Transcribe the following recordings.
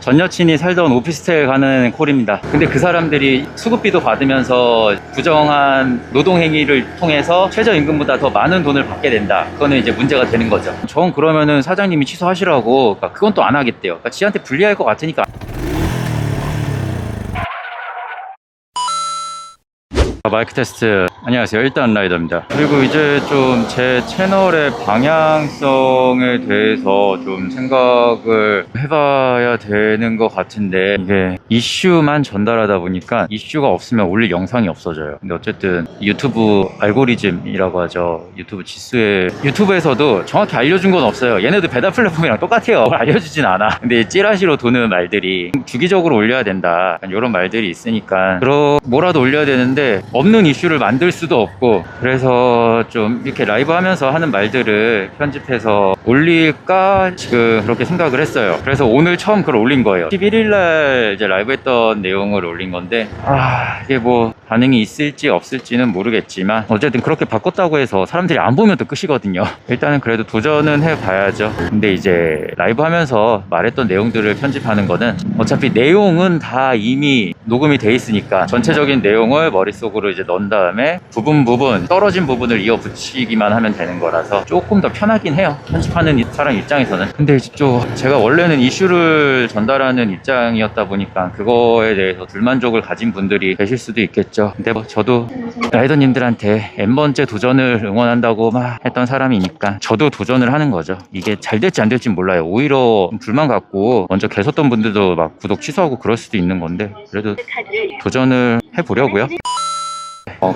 전 여친이 살던 오피스텔 가는 콜입니다. 근데 그 사람들이 수급비도 받으면서 부정한 노동행위를 통해서 최저임금보다 더 많은 돈을 받게 된다. 그거는 이제 문제가 되는 거죠. 전 그러면은 사장님이 취소하시라고. 그러니까 그건 또 안 하겠대요. 그러니까 지한테 불리할 것 같으니까. 마이크 테스트. 안녕하세요. 일단 라이더입니다. 그리고 이제 좀 제 채널의 방향성에 대해서 좀 생각을 해봐야 되는 것 같은데, 이게 이슈만 전달하다 보니까 이슈가 없으면 올릴 영상이 없어져요. 근데 어쨌든 유튜브 알고리즘이라고 하죠. 유튜브 지수에, 유튜브에서도 정확히 알려준 건 없어요. 얘네도 배달 플랫폼이랑 똑같아요. 알려주진 않아. 근데 찌라시로 도는 말들이 주기적으로 올려야 된다, 이런 말들이 있으니까 뭐라도 올려야 되는데 없는 이슈를 만들 수도 없고, 그래서 좀 이렇게 라이브 하면서 하는 말들을 편집해서 올릴까 지금 그렇게 생각을 했어요. 그래서 오늘 처음 그걸 올린 거예요. 11일날 이제 라이브 했던 내용을 올린 건데, 이게 뭐 반응이 있을지 없을지는 모르겠지만 어쨌든 그렇게 바꿨다고 해서 사람들이 안 보면 또 끝이거든요. 일단은 그래도 도전은 해봐야죠. 근데 이제 라이브 하면서 말했던 내용들을 편집하는 거는 어차피 내용은 다 이미 녹음이 돼 있으니까 전체적인 내용을 머릿속으로 이제 넣은 다음에 부분 떨어진 부분을 이어 붙이기만 하면 되는 거라서 조금 더 편하긴 해요, 편집하는 사람 입장에서는. 근데 좀 제가 원래는 이슈를 전달하는 입장이었다 보니까 그거에 대해서 불만족을 가진 분들이 계실 수도 있겠죠. 근데 뭐 저도 라이더님들한테 N번째 도전을 응원한다고 막 했던 사람이니까 저도 도전을 하는 거죠. 이게 잘 될지 안 될지 몰라요. 오히려 불만 갖고 먼저 계셨던 분들도 막 구독 취소하고 그럴 수도 있는 건데, 그래도 도전을 해보려고요.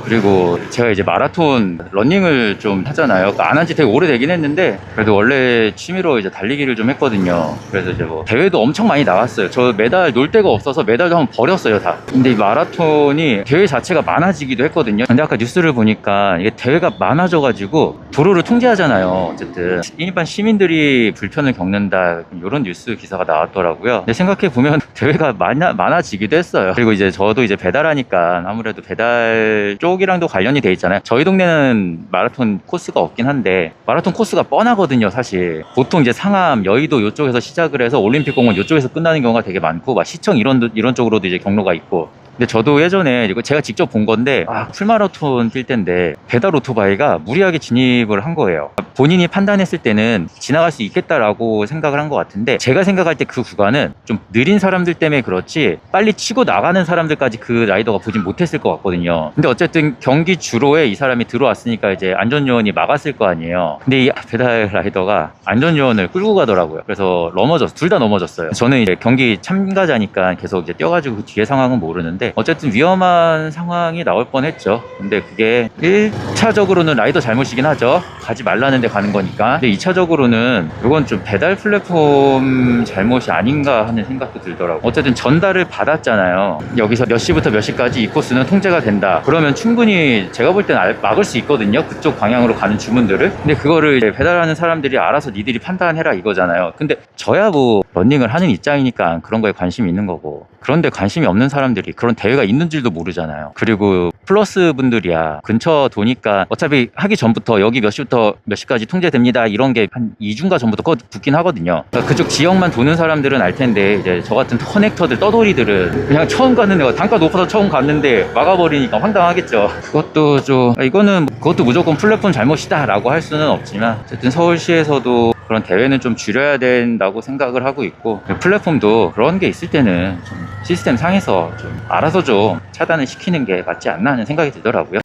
그리고 제가 이제 마라톤 러닝을 좀 하잖아요. 안 한 지 되게 오래되긴 했는데, 그래도 원래 취미로 이제 달리기를 좀 했거든요. 그래서 이제 뭐 대회도 엄청 많이 나왔어요. 저 메달 놓을 데가 없어서 메달도 한번 버렸어요, 다. 근데 이 마라톤이 대회 자체가 많아지기도 했거든요. 근데 아까 뉴스를 보니까 이게 대회가 많아져가지고 도로를 통제하잖아요. 어쨌든 일반 시민들이 불편을 겪는다, 이런 뉴스 기사가 나왔더라고요. 근데 생각해보면 대회가 많아지기도 했어요. 그리고 이제 저도 이제 배달하니까 아무래도 배달 쪽이랑도 관련이 돼 있잖아요. 저희 동네는 마라톤 코스가 없긴 한데 마라톤 코스가 뻔하거든요, 사실. 보통 이제 상암, 여의도 이쪽에서 시작을 해서 올림픽공원 이쪽에서 끝나는 경우가 되게 많고, 막 시청 이런 쪽으로도 이제 경로가 있고. 근데 저도 예전에 이거 제가 직접 본 건데, 풀마라톤 뛸 때인데 배달 오토바이가 무리하게 진입을 한 거예요. 본인이 판단했을 때는 지나갈 수 있겠다라고 생각을 한 것 같은데, 제가 생각할 때 그 구간은 좀 느린 사람들 때문에 그렇지 빨리 치고 나가는 사람들까지 그 라이더가 보진 못했을 것 같거든요. 근데 어쨌든 경기 주로에 이 사람이 들어왔으니까 이제 안전요원이 막았을 거 아니에요. 근데 이 배달 라이더가 안전요원을 끌고 가더라고요. 그래서 둘 다 넘어졌어요. 저는 이제 경기 참가자니까 계속 이제 뛰어가지고 그 뒤에 상황은 모르는데 어쨌든 위험한 상황이 나올 뻔했죠. 근데 그게 1차적으로는 라이더 잘못이긴 하죠. 가지 말라는 데 가는 거니까. 근데 2차적으로는 이건 좀 배달 플랫폼 잘못이 아닌가 하는 생각도 들더라고요. 어쨌든 전달을 받았잖아요. 여기서 몇 시부터 몇 시까지 이 코스는 통제가 된다. 그러면 충분히 제가 볼 때는 막을 수 있거든요, 그쪽 방향으로 가는 주문들을. 근데 그거를 이제 배달하는 사람들이 알아서 니들이 판단해라 이거잖아요. 근데 저야 뭐 러닝을 하는 입장이니까 그런 거에 관심이 있는 거고, 그런데 관심이 없는 사람들이 그런 대회가 있는 줄도 모르잖아요. 그리고 플러스 분들이야 근처 도니까 어차피 하기 전부터 여기 몇 시부터 몇 시까지 통제됩니다 이런 게 한 2주인가 전부터 붙긴 하거든요. 그러니까 그쪽 지역만 도는 사람들은 알 텐데, 이제 저 같은 커넥터들, 떠돌이들은 그냥 처음 가는 데가 단가 높아서 처음 갔는데 막아버리니까 황당하겠죠. 그것도 무조건 플랫폼 잘못이다 라고 할 수는 없지만, 어쨌든 서울시에서도 그런 대회는 좀 줄여야 된다고 생각을 하고 있고, 플랫폼도 그런 게 있을 때는 좀 시스템 상에서 좀 알아서 좀 차단을 시키는 게 맞지 않나 하는 생각이 들더라고요.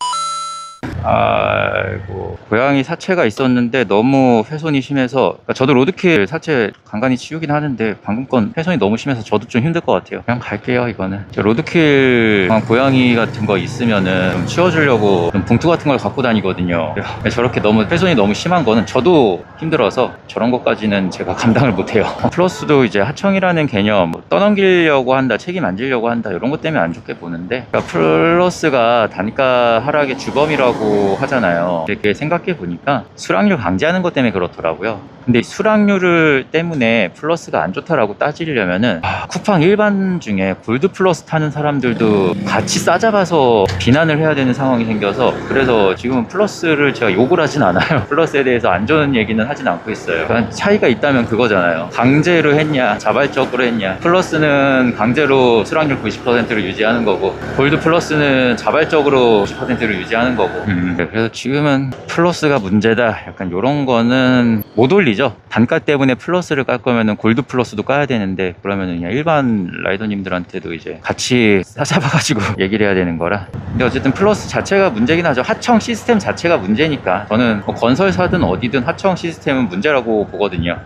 아이고, 고양이 사체가 있었는데 너무 훼손이 심해서, 그러니까 저도 로드킬 사체 간간히 치우긴 하는데 방금 건 훼손이 너무 심해서 저도 좀 힘들 것 같아요. 그냥 갈게요. 이거는 로드킬 고양이 같은 거 있으면은 좀 치워주려고 좀 봉투 같은 걸 갖고 다니거든요. 저렇게 훼손이 너무 심한 거는 저도 힘들어서 저런 것까지는 제가 감당을 못해요. 플러스도 이제 하청이라는 개념, 떠넘기려고 한다, 책임 안 지려고 한다, 이런 것 때문에 안 좋게 보는데, 그러니까 플러스가 단가 하락의 주범이라고 하잖아요. 이렇게 생각해 보니까 수락률 강제하는 것 때문에 그렇더라고요. 근데 수락률 때문에 플러스가 안 좋다라고 따지려면은 쿠팡 일반 중에 골드 플러스 타는 사람들도 같이 싸잡아서 비난을 해야 되는 상황이 생겨서, 그래서 지금은 플러스를 제가 욕을 하진 않아요. 플러스에 대해서 안 좋은 얘기는 하진 않고 있어요. 그냥 차이가 있다면 그거잖아요. 강제로 했냐 자발적으로 했냐. 플러스는 강제로 수락률 90%를 유지하는 거고, 골드 플러스는 자발적으로 90%를 유지하는 거고. 그래서 지금은 플러스가 문제다, 약간 이런 거는 못 올리죠. 단가 때문에 플러스를 깔 거면은 골드 플러스도 까야 되는데, 그러면은 그냥 일반 라이더님들한테도 이제 같이 싸잡아가지고 얘기를 해야 되는 거라. 근데 어쨌든 플러스 자체가 문제긴 하죠. 하청 시스템 자체가 문제니까. 저는 뭐 건설사든 어디든 하청 시스템은 문제라고 보거든요.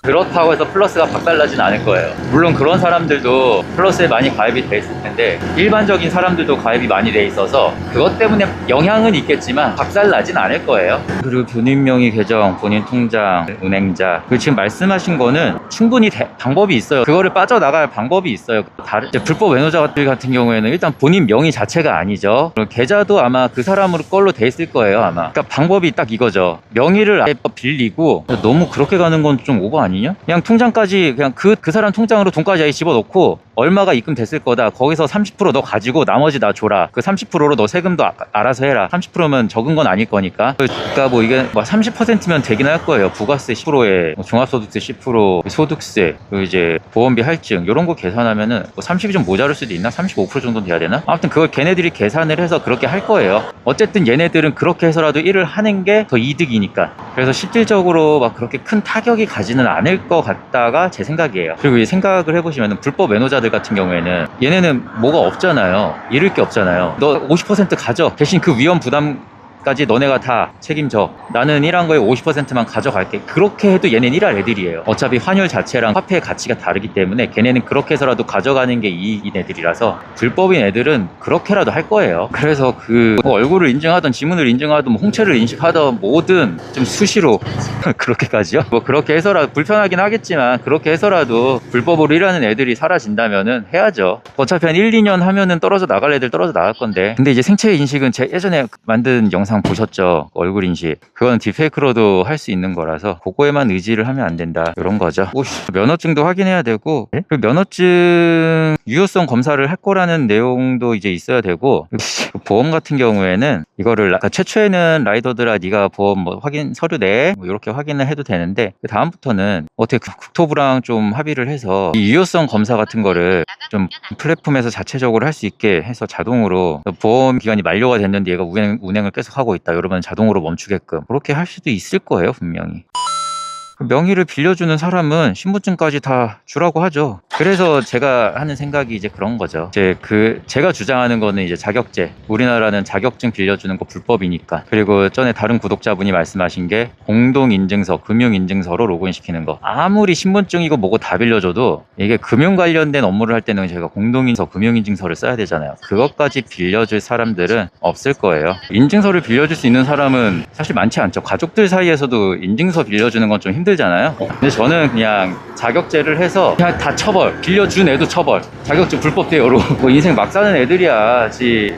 그렇다고 해서 플러스가 박살나진 않을 거예요. 물론 그런 사람들도 플러스에 많이 가입이 돼 있을 텐데, 일반적인 사람들도 가입이 많이 돼 있어서 그것 때문에 영향은 있겠지만 박살나진 않을 거예요. 그리고 본인 명의 계정, 본인 통장, 은행자, 그 지금 말씀하신 거는 충분히 방법이 있어요. 그거를 빠져나갈 방법이 있어요. 다른 불법 외노자들 같은 경우에는 일단 본인 명의 자체가 아니죠. 그리고 계좌도 아마 그 사람으로 걸로 돼 있을 거예요, 아마. 그러니까 방법이 딱 이거죠. 명의를 아예 빌리고, 너무 그렇게 가는 건 좀 오버 아니냐? 그냥 통장까지, 그냥 그 사람 통장으로 돈까지 아예 집어넣고, 얼마가 입금됐을 거다, 거기서 30% 너 가지고 나머지 나 줘라, 그 30%로 너 세금도 알아서 해라. 30%면 적은 건 아닐 거니까. 그러니까 뭐 이게 뭐 30%면 되긴 할 거예요. 부가세 10%에 종합소득세 10%, 소득세, 그리고 이제 보험비 할증, 이런 거 계산하면은 뭐 30이 좀 모자랄 수도 있나? 35% 정도는 돼야 되나? 아무튼 그걸 걔네들이 계산을 해서 그렇게 할 거예요. 어쨌든 얘네들은 그렇게 해서라도 일을 하는 게 더 이득이니까. 그래서 실질적으로 막 그렇게 큰 타격이 가지는 않을 것 같다가 제 생각이에요. 그리고 이 생각을 해보시면은 불법 외노자들 같은 경우에는 얘네는 뭐가 없잖아요. 잃을 게 없잖아요. 너 50% 가져. 대신 그 위험 부담까지 너네가 다 책임져. 나는 일한 거에 50%만 가져갈게. 그렇게 해도 얘네는 일할 애들이에요. 어차피 환율 자체랑 화폐의 가치가 다르기 때문에 걔네는 그렇게 해서라도 가져가는 게 이익인 애들이라서, 불법인 애들은 그렇게라도 할 거예요. 그래서 뭐 얼굴을 인증하던 지문을 인증하던 뭐 홍채를 인식하던 뭐든 좀 수시로 그렇게까지요? 뭐 그렇게 해서라도, 불편하긴 하겠지만 그렇게 해서라도 불법으로 일하는 애들이 사라진다면은 해야죠. 어차피 한 1, 2년 하면은 떨어져 나갈 애들 떨어져 나갈 건데. 근데 이제 생체 인식은 제 예전에 만든 영상 보셨죠? 얼굴 인식. 그건 딥페이크로도 할 수 있는 거라서 그거에만 의지를 하면 안 된다, 이런 거죠. 면허증도 확인해야 되고, 그 면허증 유효성 검사를 할 거라는 내용도 이제 있어야 되고, 보험 같은 경우에는 이거를 그러니까 최초에는 라이더들아 네가 보험 뭐 확인 서류 내, 뭐 이렇게 확인을 해도 되는데, 그 다음부터는 어떻게 국토부랑 좀 합의를 해서 이 유효성 검사 같은 거를 좀 플랫폼에서 자체적으로 할 수 있게 해서, 자동으로 보험 기간이 만료가 됐는데 얘가 운행을 계속 하고 있다, 이러면 자동으로 멈추게끔 그렇게 할 수도 있을 거예요, 분명히. 명의를 빌려주는 사람은 신분증까지 다 주라고 하죠. 그래서 제가 하는 생각이 이제 그런 거죠. 제가 주장하는 거는 이제 자격제. 우리나라는 자격증 빌려주는 거 불법이니까. 그리고 전에 다른 구독자분이 말씀하신 게 공동인증서, 금융인증서로 로그인시키는 거. 아무리 신분증이고 뭐고 다 빌려줘도 이게 금융 관련된 업무를 할 때는 제가 공동인증서, 금융인증서를 써야 되잖아요. 그것까지 빌려줄 사람들은 없을 거예요. 인증서를 빌려줄 수 있는 사람은 사실 많지 않죠. 가족들 사이에서도 인증서 빌려주는 건 좀 힘들잖아요. 근데 저는 그냥 자격제를 해서 그냥 다 처벌, 빌려준 애도 처벌, 자격증 불법 대여로. 뭐 인생 막 사는 애들이야.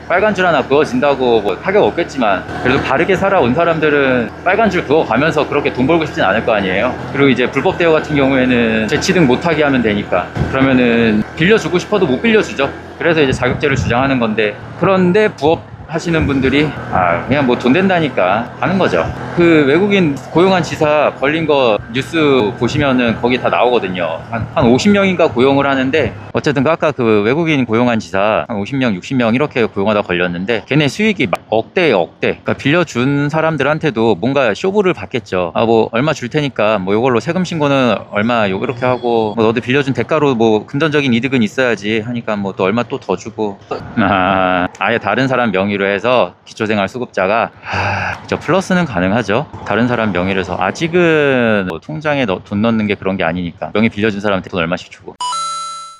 빨간 줄 하나 그어진다고 뭐 타격 없겠지만, 그래도 바르게 살아온 사람들은 빨간 줄 그어가면서 그렇게 돈 벌고 싶진 않을 거 아니에요. 그리고 이제 불법 대여 같은 경우에는 재취득 못하게 하면 되니까, 그러면은 빌려주고 싶어도 못 빌려주죠. 그래서 이제 자격제를 주장하는 건데, 그런데 부업 하시는 분들이 그냥 뭐 돈 된다니까 하는 거죠. 그 외국인 고용한 지사 걸린 거 뉴스 보시면은 거기 다 나오거든요. 한 50명인가 고용을 하는데, 어쨌든 아까 그 외국인 고용한 지사 한 50명, 60명 이렇게 고용하다 걸렸는데, 걔네 수익이 막 억대예요, 억대. 그러니까 빌려준 사람들한테도 뭔가 쇼부를 받겠죠. 뭐 얼마 줄 테니까 뭐 이걸로 세금 신고는 얼마 이렇게 하고, 뭐 너도 빌려준 대가로 뭐 금전적인 이득은 있어야지 하니까 뭐 또 얼마 또 더 주고, 아예 다른 사람 명의로 해서 기초생활 수급자가 저 플러스는 가능하죠. 다른 사람 명의로 해서. 아직은 뭐 통장에 돈 넣는 게 그런 게 아니니까 명의 빌려준 사람한테 돈 얼마씩 주고.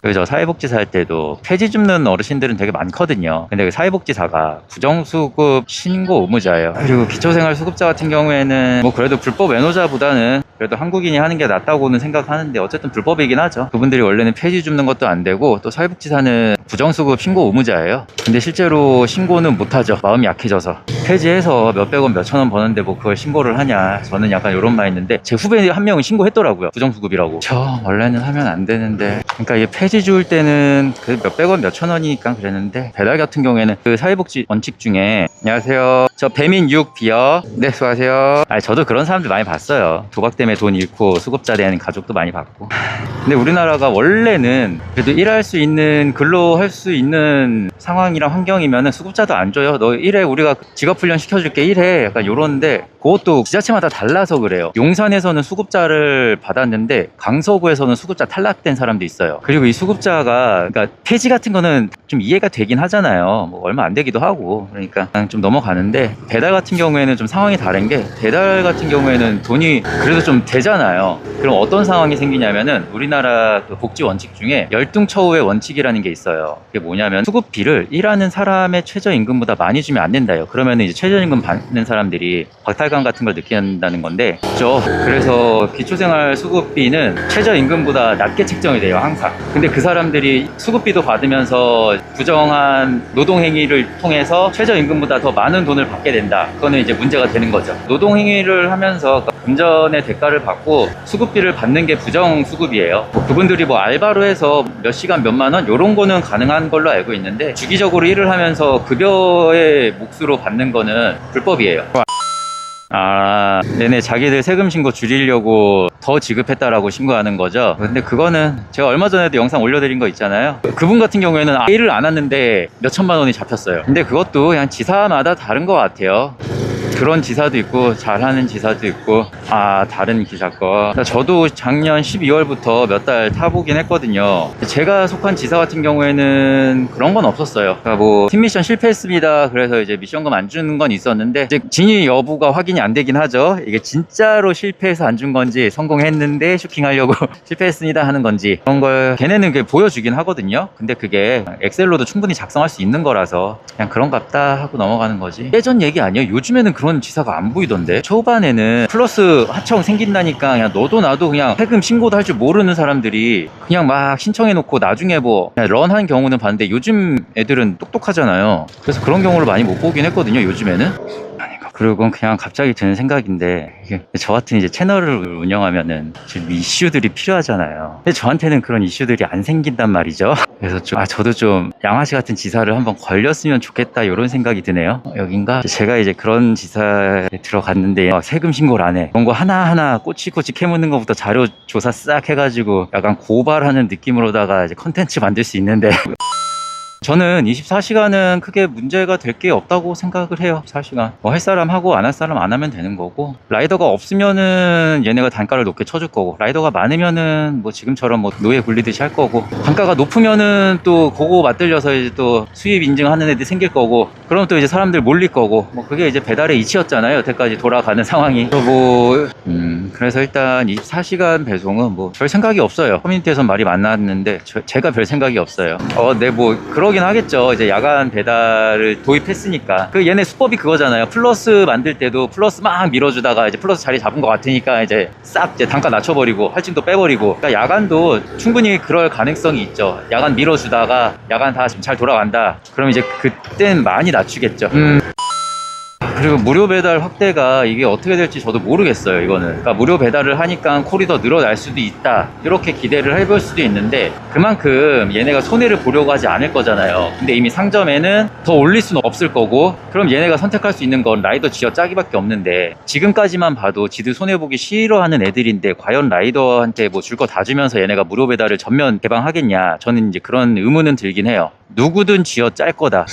그래서 사회복지사 할 때도 폐지 줍는 어르신들은 되게 많거든요. 근데 그 사회복지사가 부정수급 신고 의무자예요. 그리고 기초생활 수급자 같은 경우에는 뭐 그래도 불법 외노자보다는 그래도 한국인이 하는 게 낫다고는 생각하는데 어쨌든 불법이긴 하죠. 그분들이 원래는 폐지 줍는 것도 안 되고 또 사회복지사는 부정수급 신고 의무자예요. 근데 실제로 신고는 못하죠. 마음이 약해져서. 폐지해서 몇백원 몇천원 버는데 뭐 그걸 신고를 하냐, 저는 약간 이런 마인드인데 제 후배 한 명은 신고했더라고요. 부정수급이라고. 저 원래는 하면 안 되는데, 그러니까 이게 폐지 줄 때는 그 몇백원 몇천원이니까 그랬는데, 배달 같은 경우에는 그 사회복지 원칙 중에 안녕하세요, 저 배민 6비요. 네, 수고하세요. 저도 그런 사람들 많이 봤어요. 도박 때문에 돈 잃고 수급자 된 가족도 많이 봤고. 근데 우리나라가 원래는 그래도 일할 수 있는, 근로할 수 있는 상황이랑 환경이면은 수급자도 안 줘요. 너 일해, 우리가 직업훈련 시켜줄게, 일해. 약간 요런데 그것도 지자체마다 달라서 그래요. 용산에서는 수급자를 받았는데 강서구에서는 수급자 탈락된 사람도 있어요. 그리고 이 수급자가, 그러니까 폐지 같은 거는 좀 이해가 되긴 하잖아요. 뭐 얼마 안 되기도 하고. 그러니까 그냥 좀 넘어가는데, 배달 같은 경우에는 좀 상황이 다른 게, 배달 같은 경우에는 돈이 그래도 좀 되잖아요. 그럼 어떤 상황이 생기냐면은, 우리나라 그 복지 원칙 중에 열등처우의 원칙이라는 게 있어요. 그게 뭐냐면 수급비를 일하는 사람의 최저임금보다 많이 주면 안 된다요. 그러면 이제 최저임금 받는 사람들이 박탈감 같은 걸 느낀다는 건데, 그렇죠? 그래서 기초생활 수급비는 최저임금보다 낮게 책정이 돼요, 항상. 근데 그 사람들이 수급비도 받으면서 부정한 노동행위를 통해서 최저임금보다 더 많은 돈을 받게 된다. 그거는 이제 문제가 되는 거죠. 노동행위를 하면서 금전의 대가를 받고 수급비를 받는 게 부정수급이에요. 그분들이 뭐 알바로 해서 몇 시간 몇만 원 이런 거는 가능한 걸로 알고 있는데, 주기적으로 일을 하면서 급여의 몫으로 받는 거는 불법이에요. 네네, 자기들 세금 신고 줄이려고 더 지급했다라고 신고하는 거죠. 근데 그거는 제가 얼마 전에도 영상 올려드린 거 있잖아요. 그분 같은 경우에는 일을 안 왔는데 몇 천만 원이 잡혔어요. 근데 그것도 그냥 지사마다 다른 것 같아요. 그런 지사도 있고 잘하는 지사도 있고. 다른 기사 거, 저도 작년 12월부터 몇 달 타보긴 했거든요. 제가 속한 지사 같은 경우에는 그런 건 없었어요. 그러니까 뭐 팀 미션 실패했습니다, 그래서 이제 미션금 안 주는 건 있었는데, 이제 진위 여부가 확인이 안 되긴 하죠. 이게 진짜로 실패해서 안 준 건지, 성공했는데 슈킹하려고 실패했습니다 하는 건지, 그런 걸 걔네는 그게 보여주긴 하거든요. 근데 그게 엑셀로도 충분히 작성할 수 있는 거라서 그냥 그런갑다 하고 넘어가는 거지. 예전 얘기 아니에요? 요즘에는 그런 지사가 안 보이던데. 초반에는 플러스 하청 생긴다니까 그냥 너도 나도 그냥 세금 신고도 할 줄 모르는 사람들이 그냥 막 신청해놓고 나중에 뭐 런한 경우는 봤는데, 요즘 애들은 똑똑하잖아요. 그래서 그런 경우를 많이 못 보긴 했거든요, 요즘에는. 그리고 그냥 갑자기 드는 생각인데, 저 같은 이제 채널을 운영하면은 지금 이슈들이 필요하잖아요. 근데 저한테는 그런 이슈들이 안 생긴단 말이죠. 그래서 좀 저도 좀 양아치 같은 지사를 한번 걸렸으면 좋겠다, 이런 생각이 드네요. 여긴가? 제가 이제 그런 지사에 들어갔는데 세금 신고를 안 해. 그런 거 하나하나 꼬치꼬치 캐묻는 것부터 자료 조사 싹 해가지고 약간 고발하는 느낌으로다가 이제 컨텐츠 만들 수 있는데, 저는 24시간은 크게 문제가 될 게 없다고 생각을 해요. 24시간 뭐 할 사람 하고 안 할 사람 안 하면 되는 거고, 라이더가 없으면은 얘네가 단가를 높게 쳐줄 거고, 라이더가 많으면은 뭐 지금처럼 뭐 노예 굴리듯이 할 거고, 단가가 높으면은 또 그거 맞들려서 이제 또 수입 인증하는 애들이 생길 거고, 그럼 또 이제 사람들 몰릴 거고, 뭐 그게 이제 배달의 이치였잖아요, 여태까지 돌아가는 상황이. 그래서 일단 24시간 배송은 뭐 별 생각이 없어요. 커뮤니티에서 말이 많았는데 제가 별 생각이 없어요. 네, 뭐 그러긴 하겠죠. 이제 야간 배달을 도입했으니까. 얘네 수법이 그거잖아요. 플러스 만들 때도 플러스 막 밀어주다가 이제 플러스 자리 잡은 것 같으니까 이제 싹 이제 단가 낮춰버리고 할증도 빼버리고. 그러니까 야간도 충분히 그럴 가능성이 있죠. 야간 밀어주다가 야간 다 지금 잘 돌아간다, 그럼 이제 그땐 많이 낮추겠죠. 그리고 무료 배달 확대가 이게 어떻게 될지 저도 모르겠어요, 이거는. 그러니까 무료 배달을 하니까 콜이 더 늘어날 수도 있다, 이렇게 기대를 해볼 수도 있는데, 그만큼 얘네가 손해를 보려고 하지 않을 거잖아요. 근데 이미 상점에는 더 올릴 수는 없을 거고, 그럼 얘네가 선택할 수 있는 건 라이더 쥐어 짜기밖에 없는데, 지금까지만 봐도 지들 손해보기 싫어하는 애들인데 과연 라이더한테 뭐 줄 거 다 주면서 얘네가 무료 배달을 전면 개방하겠냐, 저는 이제 그런 의문은 들긴 해요. 누구든 쥐어 짤 거다.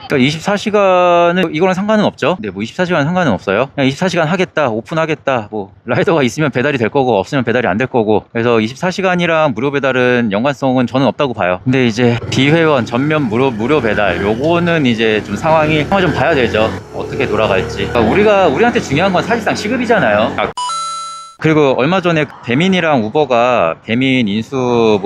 그러니까 24시간은 이거랑 상관은 없죠. 네, 뭐 24시간 상관은 없어요. 그냥 24시간 하겠다, 오픈하겠다, 뭐 라이더가 있으면 배달이 될 거고 없으면 배달이 안 될 거고. 그래서 24시간이랑 무료 배달은 연관성은 저는 없다고 봐요. 근데 이제 비회원 전면 무료 배달, 요거는 이제 좀 상황이 좀 봐야 되죠, 어떻게 돌아갈지. 그러니까 우리한테 중요한 건 사실상 시급이잖아요. 그리고 얼마 전에 배민이랑 우버가 배민 인수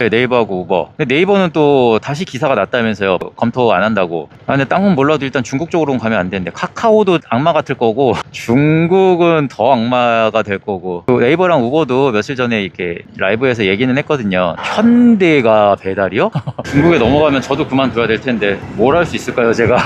네이버하고 우버. 근데 네이버는 또 다시 기사가 났다면서요. 검토 안 한다고. 근데 딴 건 몰라도 일단 중국 쪽으로는 가면 안 되는데, 카카오도 악마 같을 거고 중국은 더 악마가 될 거고. 또 네이버랑 우버도 며칠 전에 이렇게 라이브에서 얘기는 했거든요. 현대가 배달이요? 중국에 넘어가면 저도 그만둬야 될 텐데 뭘 할 수 있을까요, 제가?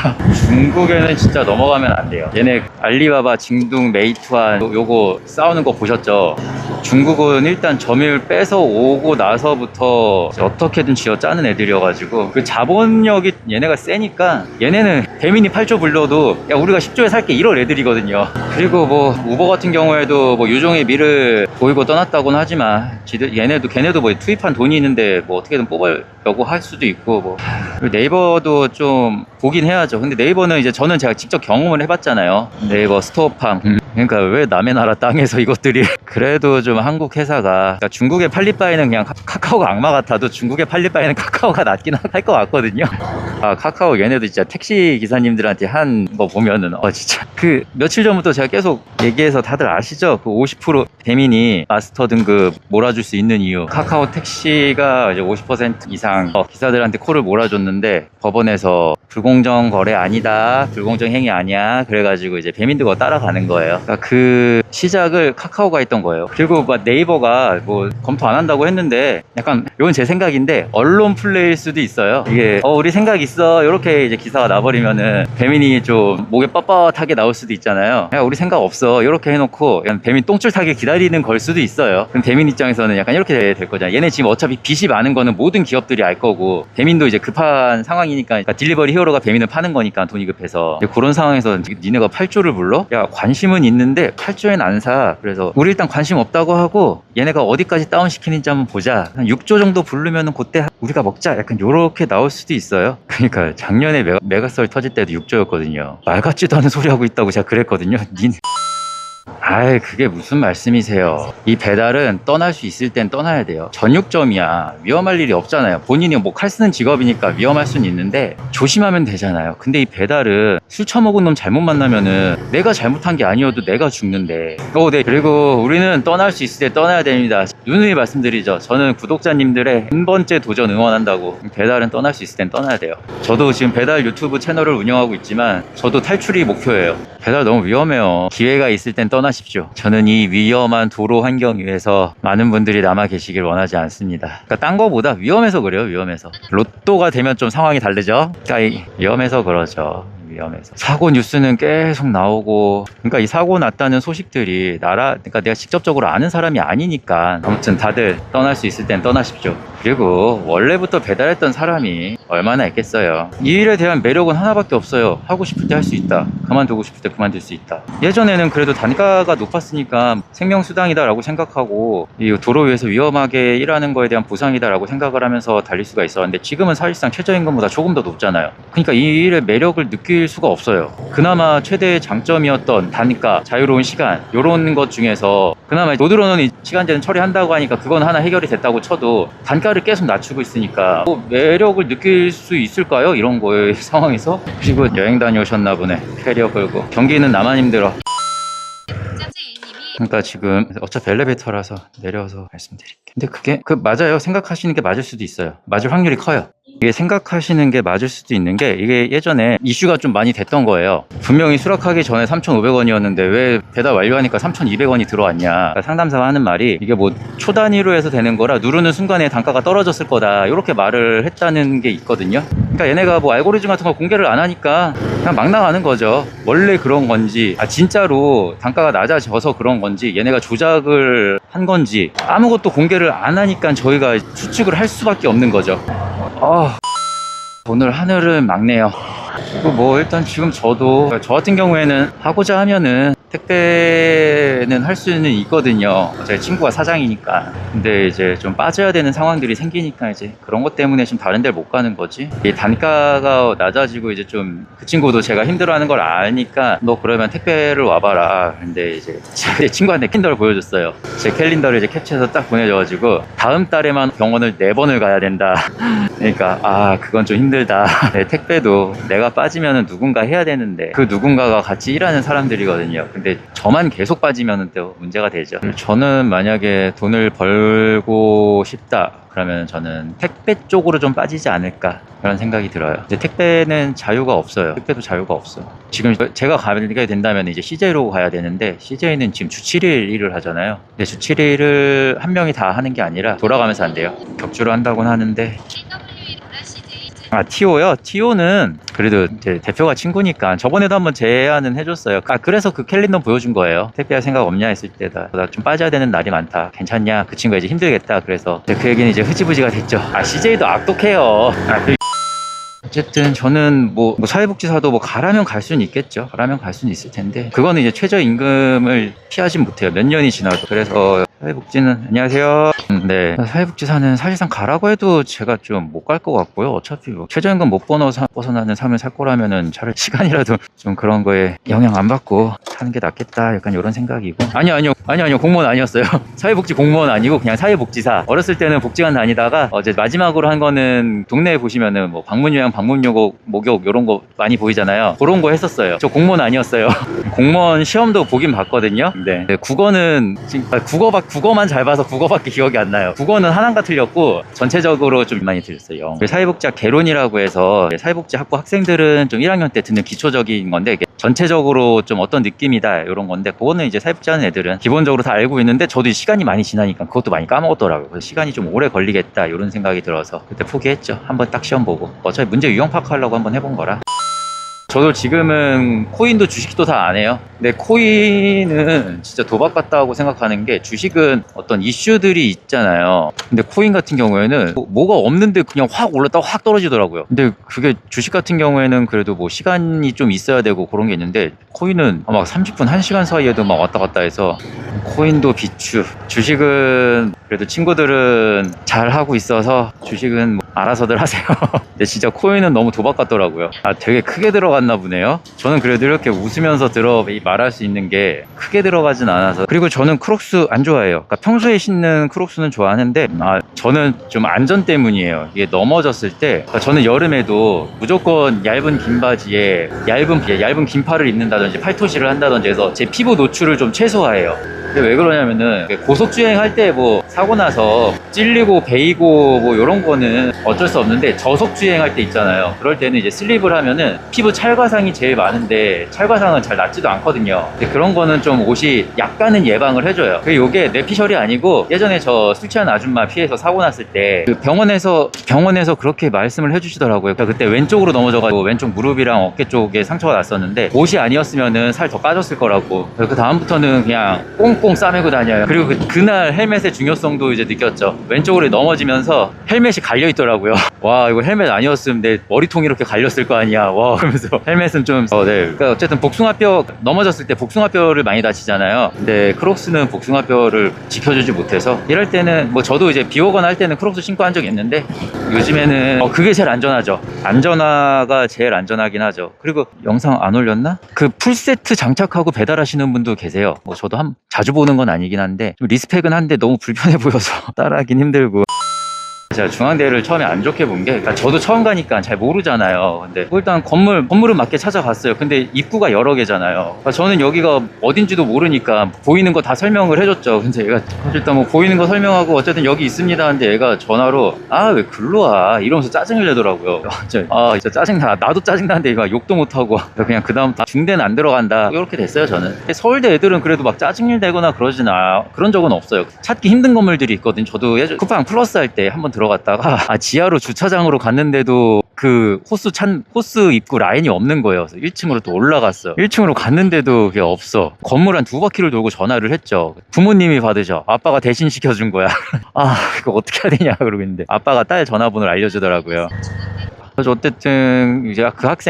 중국에는 진짜 넘어가면 안 돼요. 얘네 알리바바, 징둥, 메이투안 요거 싸우는 거 보셨죠? 중국은 일단 점유율 뺏어 오고 나서부터 어떻게든 쥐어 짜는 애들이어가지고 그 자본력이 얘네가 세니까 얘네는 대민이 8조 불러도 야 우리가 10조에 살게 이럴 애들이거든요. 그리고 뭐 우버 같은 경우에도 뭐 유종의 미를 보이고 떠났다고는 하지만 걔네도 뭐 투입한 돈이 있는데 뭐 어떻게든 뽑으려고 할 수도 있고 뭐. 그리고 네이버도 좀 보긴 해야죠. 근데 네이버는 이제 저는 제가 직접 경험을 해봤잖아요. 네이버 스토어팜. 그러니까 왜 남의 나라 땅에서 이것들이 그래도 좀 한국 회사가 그러니까 중국에 팔릴 바에는 그냥 카카오가 악마 같아도 중국에 팔릴 바에는 카카오가 낫긴 할 것 같거든요. 아 카카오 얘네도 진짜 택시 기사님들한테 한 거 보면은 진짜 그 며칠 전부터 제가 계속 얘기해서 다들 아시죠? 그 50% 대민이 마스터 등급 몰아줄 수 있는 이유. 카카오 택시가 이제 50% 이상 기사들한테 콜을 몰아줬는데 법원에서 불공정 거래 아니다, 불공정 행위 아니야. 그래가지고 이제 배민들과 따라가는 거예요. 그러니까 그 시작을 카카오가 했던 거예요. 그리고 막 네이버가 뭐 검토 안 한다고 했는데 약간 이건 제 생각인데 언론 플레이일 수도 있어요. 이게 우리 생각 있어 이렇게 이제 기사가 나버리면은 배민이 좀 목에 뻣뻣하게 나올 수도 있잖아요. 야 우리 생각 없어 이렇게 해놓고 그냥 배민 똥줄 타게 기다리는 걸 수도 있어요. 그럼 배민 입장에서는 약간 이렇게 될 거잖아요. 얘네 지금 어차피 빚이 많은 거는 모든 기업들이 알 거고 배민도 이제 급한 상황이니까 그러니까 딜리버리 히어로가 배민을 파는 거니까 돈이 급해서 그런 상황에서 니네가 8조를 불러? 야 관심은 있는데 8조엔 안 사. 그래서 우리 일단 관심 없다고 하고 얘네가 어디까지 다운시키는지 한번 보자. 한 6조 정도 부르면은 그때 우리가 먹자. 약간 요렇게 나올 수도 있어요. 그러니까 작년에 메가썰 터질 때도 6조였거든요. 말 같지도 않은 소리 하고 있다고 제가 그랬거든요. 아이 그게 무슨 말씀이세요. 이 배달은 떠날 수 있을 땐 떠나야 돼요. 전육점이야. 위험할 일이 없잖아요. 본인이 뭐 칼 쓰는 직업이니까 위험할 수는 있는데 조심하면 되잖아요. 근데 이 배달은 술 처먹은 놈 잘못 만나면은 내가 잘못한 게 아니어도 내가 죽는데. 네. 그리고 우리는 떠날 수 있을 때 떠나야 됩니다. 누누이 말씀드리죠. 저는 구독자님들의 한 번째 도전 응원한다고. 배달은 떠날 수 있을 땐 떠나야 돼요. 저도 지금 배달 유튜브 채널을 운영하고 있지만 저도 탈출이 목표예요. 배달 너무 위험해요. 기회가 있을 땐 떠나십시오. 저는 이 위험한 도로 환경 위에서 많은 분들이 남아 계시길 원하지 않습니다. 그러니까 딴 거보다 위험해서 그래요. 위험해서. 로또가 되면 좀 상황이 다르죠. 그러니까 위험해서 그러죠. 위험해서. 사고 뉴스는 계속 나오고 그러니까 이 사고 났다는 소식들이 그러니까 내가 직접적으로 아는 사람이 아니니까 아무튼 다들 떠날 수 있을 땐 떠나십시오. 그리고 원래부터 배달했던 사람이 얼마나 있겠어요. 이 일에 대한 매력은 하나밖에 없어요. 하고 싶을 때 할 수 있다. 그만두고 싶을 때 그만둘 수 있다. 예전에는 그래도 단가가 높았으니까 생명수당이다라고 생각하고 이 도로 위에서 위험하게 일하는 거에 대한 보상이다라고 생각을 하면서 달릴 수가 있었는데 지금은 사실상 최저임금보다 조금 더 높잖아요. 그러니까 이 일의 매력을 느낄 수가 없어요. 그나마 최대의 장점이었던 단가, 자유로운 시간 이런 것 중에서 그나마 로드러너는 시간제는 처리한다고 하니까 그건 하나 해결이 됐다고 쳐도 단가를 계속 낮추고 있으니까 매력을 느낄 수 있을까요? 이런 거의 상황에서. 그리고 여행 다녀오셨나 보네. 캐리어 끌고. 경기는 나만 힘들어. 그러니까 지금 어차피 엘리베이터라서 내려서 말씀드릴게요. 근데 그게 맞아요. 생각하시는 게 맞을 수도 있어요. 맞을 확률이 커요. 이게 생각하시는 게 맞을 수도 있는 게 이게 예전에 이슈가 좀 많이 됐던 거예요. 분명히 수락하기 전에 3,500원이었는데 왜 배달 완료하니까 3,200원이 들어왔냐. 그러니까 상담사가 하는 말이 이게 뭐 초 단위로 해서 되는 거라 누르는 순간에 단가가 떨어졌을 거다. 이렇게 말을 했다는 게 있거든요. 그러니까 얘네가 뭐 알고리즘 같은 거 공개를 안 하니까 그냥 막 나가는 거죠. 원래 그런 건지 진짜로 단가가 낮아져서 그런 건지 얘네가 조작을 한 건지 아무것도 공개를 안 하니까 저희가 추측을 할 수밖에 없는 거죠. 오늘 하늘은 맑네요. 그리고 뭐 일단 지금 저 같은 경우에는 하고자 하면은 택배는 할 수는 있거든요. 제 친구가 사장이니까. 근데 이제 좀 빠져야 되는 상황들이 생기니까 이제 그런 것 때문에 좀 다른 데를 못 가는 거지. 이 단가가 낮아지고 이제 좀 그 친구도 제가 힘들어하는 걸 아니까 너 그러면 택배를 와봐라. 근데 이제 제 친구한테 캘린더를 보여줬어요. 제 캘린더를 이제 캡처해서 딱 보내줘가지고 다음 달에만 병원을 4번을 가야 된다. 그러니까 그건 좀 힘들다. 네, 택배도 내가 빠지면은 누군가 해야 되는데 그 누군가가 같이 일하는 사람들이거든요. 근데 저만 계속 빠지면 또 문제가 되죠. 저는 만약에 돈을 벌고 싶다 그러면 저는 택배 쪽으로 좀 빠지지 않을까 그런 생각이 들어요. 근데 택배는 자유가 없어요. 택배도 자유가 없어. 지금 제가 가게 된다면 이제 CJ로 가야 되는데 CJ는 지금 주 7일 일을 하잖아요. 근데 주 7일을 한 명이 다 하는 게 아니라 돌아가면서 한대요. 격주로 한다고는 하는데 TO요? TO는 그래도 제 대표가 친구니까 저번에도 한번 제안은 해줬어요. 그래서 그 캘린더 보여준 거예요. 택배할 생각 없냐 했을 때다. 나 좀 빠져야 되는 날이 많다. 괜찮냐? 그 친구가 이제 힘들겠다. 그래서 그 얘기는 이제 흐지부지가 됐죠. CJ도 악독해요. 어쨌든 저는 뭐 사회복지사도 가라면 갈 수는 있겠죠. 가라면 갈 수는 있을 텐데 그거는 이제 최저임금을 피하진 못해요. 몇 년이 지나도. 그래서 사회복지는 안녕하세요. 네, 사회복지사는 사실상 가라고 해도 제가 좀 못 갈 것 같고요. 어차피 최저임금 못 벗어나는 삶을 살 거라면은 차라리 시간이라도 좀 그런 거에 영향 안 받고 사는 게 낫겠다. 약간 이런 생각이고. 아니요. 공무원 아니었어요. 사회복지 공무원 아니고 그냥 사회복지사. 어렸을 때는 복지관 다니다가 이제 마지막으로 한 거는 동네에 보시면은 방문요양, 방문요고, 목욕 이런 거 많이 보이잖아요. 그런 거 했었어요. 저 공무원 아니었어요. 공무원 시험도 보긴 봤거든요. 네. 국어는 국어만 잘 봐서 국어밖에 기억이 안 나요. 국어는 하나가 틀렸고 전체적으로 좀 많이 틀렸어요. 사회복지학 개론이라고 해서 사회복지학부 학생들은 좀 1학년 때 듣는 기초적인 건데 전체적으로 좀 어떤 느낌이다 이런 건데 그거는 이제 사회복지하는 애들은 기본적으로 다 알고 있는데 저도 시간이 많이 지나니까 그것도 많이 까먹었더라고요. 그래서 시간이 좀 오래 걸리겠다 이런 생각이 들어서 그때 포기했죠. 한번 딱 시험 보고 어차피 문제 유형 파악하려고 한번 해본 거라. 저도 지금은 코인도 주식도 다 안 해요. 근데 코인은 진짜 도박 같다고 생각하는 게 주식은 어떤 이슈들이 있잖아요. 근데 코인 같은 경우에는 뭐가 없는데 그냥 확 올랐다가 확 떨어지더라고요. 근데 그게 주식 같은 경우에는 그래도 시간이 좀 있어야 되고 그런 게 있는데 코인은 막 30분, 1시간 사이에도 막 왔다 갔다 해서 코인도 비추. 주식은 그래도 친구들은 잘 하고 있어서 주식은 알아서들 하세요. 근데 진짜 코인은 너무 도박 같더라고요. 되게 크게 들어갔나 보네요. 저는 그래도 이렇게 웃으면서 말할 수 있는 게 크게 들어가진 않아서. 그리고 저는 크록스 안 좋아해요. 그러니까 평소에 신는 크록스는 좋아하는데 저는 좀 안전 때문이에요. 이게 넘어졌을 때 저는 여름에도 무조건 얇은 긴 바지에 얇은 긴팔을 입는다든지 팔토시를 한다든지 해서 제 피부 노출을 좀 최소화해요. 근데 왜 그러냐면은 고속주행 할 때 사고 나서 찔리고 베이고 이런 거는 어쩔 수 없는데 저속주행 할 때 있잖아요. 그럴 때는 이제 슬립을 하면은 피부 찰과상이 제일 많은데 찰과상은 잘 낫지도 않거든요. 근데 그런 거는 좀 옷이 약간은 예방을 해줘요. 이게 뇌피셜이 아니고 예전에 저 술 취한 아줌마 피해서 사고 났을 때 병원에서 그렇게 말씀을 해주시더라고요. 그때 왼쪽으로 넘어져가지고 왼쪽 무릎이랑 어깨 쪽에 상처가 났었는데 옷이 아니었으면은 살 더 까졌을 거라고. 그 다음부터는 그냥 꽁꽁 싸매고 다녀요. 그리고 그날 헬멧의 중요성도 이제 느꼈죠. 왼쪽으로 넘어지면서 헬멧이 갈려 있더라고요. 와, 이거 헬멧 아니었으면 내 머리통이 이렇게 갈렸을 거 아니야. 와, 그러면서 헬멧은 좀 네. 그러니까 어쨌든 복숭아뼈 넘어졌을 때 복숭아뼈를 많이 다치잖아요. 근데 크록스는 복숭아뼈를 지켜주지 못해서 이럴 때는 저도 이제 비 오거나 할 때는 크록스 신고 한 적이 있는데 요즘에는 그게 제일 안전하죠. 안전화가 제일 안전하긴 하죠. 그리고 영상 안 올렸나? 그 풀세트 장착하고 배달하시는 분도 계세요. 저도 자주 보는 건 아니긴 한데 좀 리스펙은 한데 너무 불편해 보여서 따라하긴 힘들고. 제가 중앙대를 처음에 안 좋게 본 게 저도 처음 가니까 잘 모르잖아요. 근데 일단 건물은 맞게 찾아갔어요. 근데 입구가 여러 개잖아요. 저는 여기가 어딘지도 모르니까 보이는 거 다 설명을 해줬죠. 근데 얘가 일단 보이는 거 설명하고 어쨌든 여기 있습니다 하는데 얘가 전화로 왜 글로 와 이러면서 짜증을 내더라고요. 진짜 짜증나. 나도 짜증나는데 얘가 욕도 못하고 그냥 그 다음 중대는 안 들어간다 이렇게 됐어요. 저는. 서울대 애들은 그래도 막 짜증을 내거나 그런 적은 없어요. 찾기 힘든 건물들이 있거든요. 저도 예전 쿠팡 플러스 할 때 한번 들어갔다가 지하로 주차장으로 갔는데도 그 호스 입구 라인이 없는 거예요. 그래서 1층으로 또 올라갔어. 1층으로 갔는데도 그게 없어. 건물 한 2바퀴를 돌고 전화를 했죠. 부모님이 받으셔. 아빠가 대신 시켜준 거야. 이거 어떻게 해야 되냐 그러고 있는데 아빠가 딸 전화번호를 알려주더라고요. 그래서 어쨌든 이제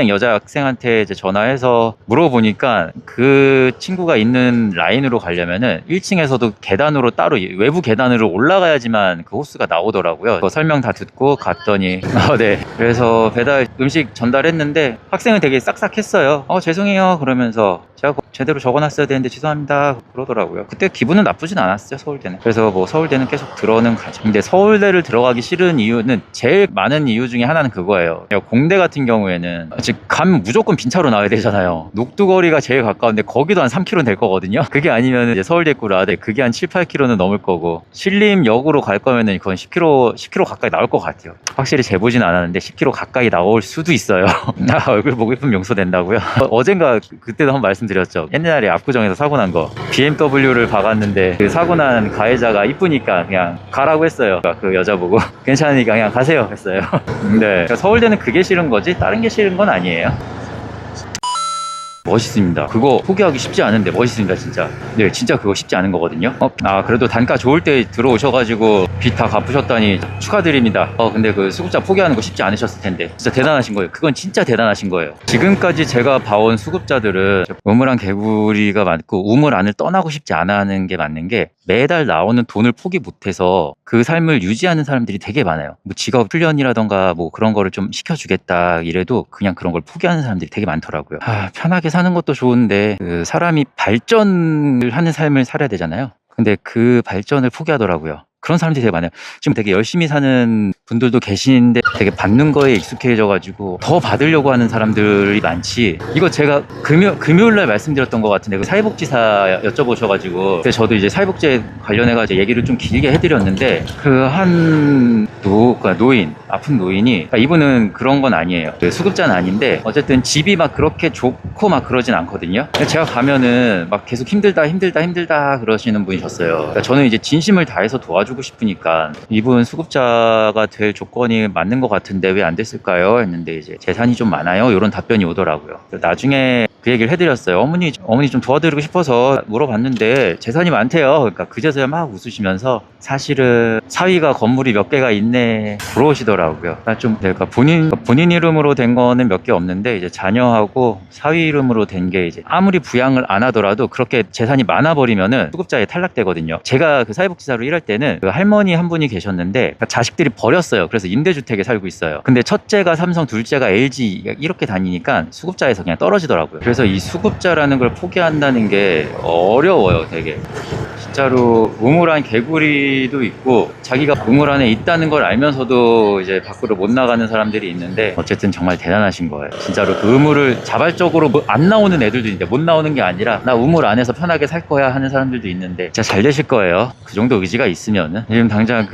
여자 학생한테 이제 전화해서 물어보니까 그 친구가 있는 라인으로 가려면은 1층에서도 계단으로 따로 외부 계단으로 올라가야지만 그 호스가 나오더라고요. 설명 다 듣고 갔더니 네. 그래서 음식 전달했는데 학생은 되게 싹싹했어요. 죄송해요 그러면서 제가 제대로 적어놨어야 되는데 죄송합니다 그러더라고요. 그때 기분은 나쁘진 않았어요 서울대는. 그래서 뭐 서울대는 계속 들어는 가죠. 근데 서울대를 들어가기 싫은 이유는 제일 많은 이유 중에 하나는 그거예요. 공대 같은 경우에는 즉 가면 무조건 빈차로 나와야 되잖아요. 녹두거리가 제일 가까운데 거기도 한 3km 될 거거든요. 그게 아니면 이제 서울대구라 그게 한 7, 8km는 넘을 거고 신림역으로 갈 거면은 그건 10km 가까이 나올 것 같아요. 확실히 재보진 않았는데 10km 가까이 나올 수도 있어요. 얼굴 보고 싶으면 용서된다고요? 어젠가 그때도 한번 말씀드렸죠. 옛날에 압구정에서 사고 난 거 BMW를 박았는데 그 사고 난 가해자가 이쁘니까 그냥 가라고 했어요. 그 여자 보고 괜찮으니까 그냥 가세요 했어요. 네, 서울대는 그게 싫은 거지 다른 게 싫은 건 아니에요. 멋있습니다. 그거 포기하기 쉽지 않은데 멋있습니다 진짜. 네 진짜 그거 쉽지 않은 거거든요. 그래도 단가 좋을 때 들어오셔가지고 빚 다 갚으셨다니 축하드립니다. 근데 그 수급자 포기하는 거 쉽지 않으셨을 텐데 진짜 대단하신 거예요. 그건 진짜 대단하신 거예요. 지금까지 제가 봐온 수급자들은 우물안 개구리가 많고 우물 안을 떠나고 싶지 않아 하는 게 맞는 게 매달 나오는 돈을 포기 못해서 그 삶을 유지하는 사람들이 되게 많아요. 뭐 직업 훈련이라던가 뭐 그런 거를 좀 시켜주겠다 이래도 그냥 그런 걸 포기하는 사람들이 되게 많더라고요. 편하게 사는 것도 좋은데 그 사람이 발전을 하는 삶을 살아야 되잖아요. 근데 그 발전을 포기하더라고요. 그런 사람들이 되게 많아요. 지금 되게 열심히 사는 분들도 계시는데 되게 받는 거에 익숙해져가지고 더 받으려고 하는 사람들이 많지. 이거 제가 금요일날 말씀드렸던 것 같은데 그 사회복지사 여쭤보셔가지고 그때 저도 이제 사회복지에 관련해가지고 얘기를 좀 길게 해드렸는데 그 한 노인 아픈 노인이 그러니까 이분은 그런 건 아니에요. 그 수급자는 아닌데 어쨌든 집이 막 그렇게 좋고 막 그러진 않거든요. 제가 가면은 막 계속 힘들다 그러시는 분이셨어요. 그러니까 저는 이제 진심을 다해서 도와주고 싶으니까 이분 수급자가 될 조건이 맞는 것 같은데 왜 안 됐을까요? 했는데 이제 재산이 좀 많아요. 이런 답변이 오더라고요. 나중에 그 얘기를 해드렸어요. 어머니 좀 도와드리고 싶어서 물어봤는데 재산이 많대요. 그러니까 그제서야 막 웃으시면서 사실은 사위가 건물이 몇 개가 있네 부러우시더라고요. 그러니까 본인 이름으로 된 거는 몇 개 없는데 이제 자녀하고 사위 이름으로 된 게 이제 아무리 부양을 안 하더라도 그렇게 재산이 많아 버리면은 수급자에 탈락되거든요. 제가 그 사회복지사로 일할 때는 그 할머니 한 분이 계셨는데 자식들이 버렸어요. 그래서 임대주택에 살고 있어요. 근데 첫째가 삼성, 둘째가 LG 이렇게 다니니까 수급자에서 그냥 떨어지더라고요. 그래서 이 수급자라는 걸 포기한다는 게 어려워요, 되게. 진짜로 우물안 개구리도 있고 자기가 우물 안에 있다는 걸 알면서도 이제 밖으로 못 나가는 사람들이 있는데 어쨌든 정말 대단하신 거예요. 진짜로 그 우물을 자발적으로 안 나오는 애들도 있는데 못 나오는 게 아니라 나 우물 안에서 편하게 살 거야 하는 사람들도 있는데 진짜 잘 되실 거예요. 그 정도 의지가 있으면은. 지금 당장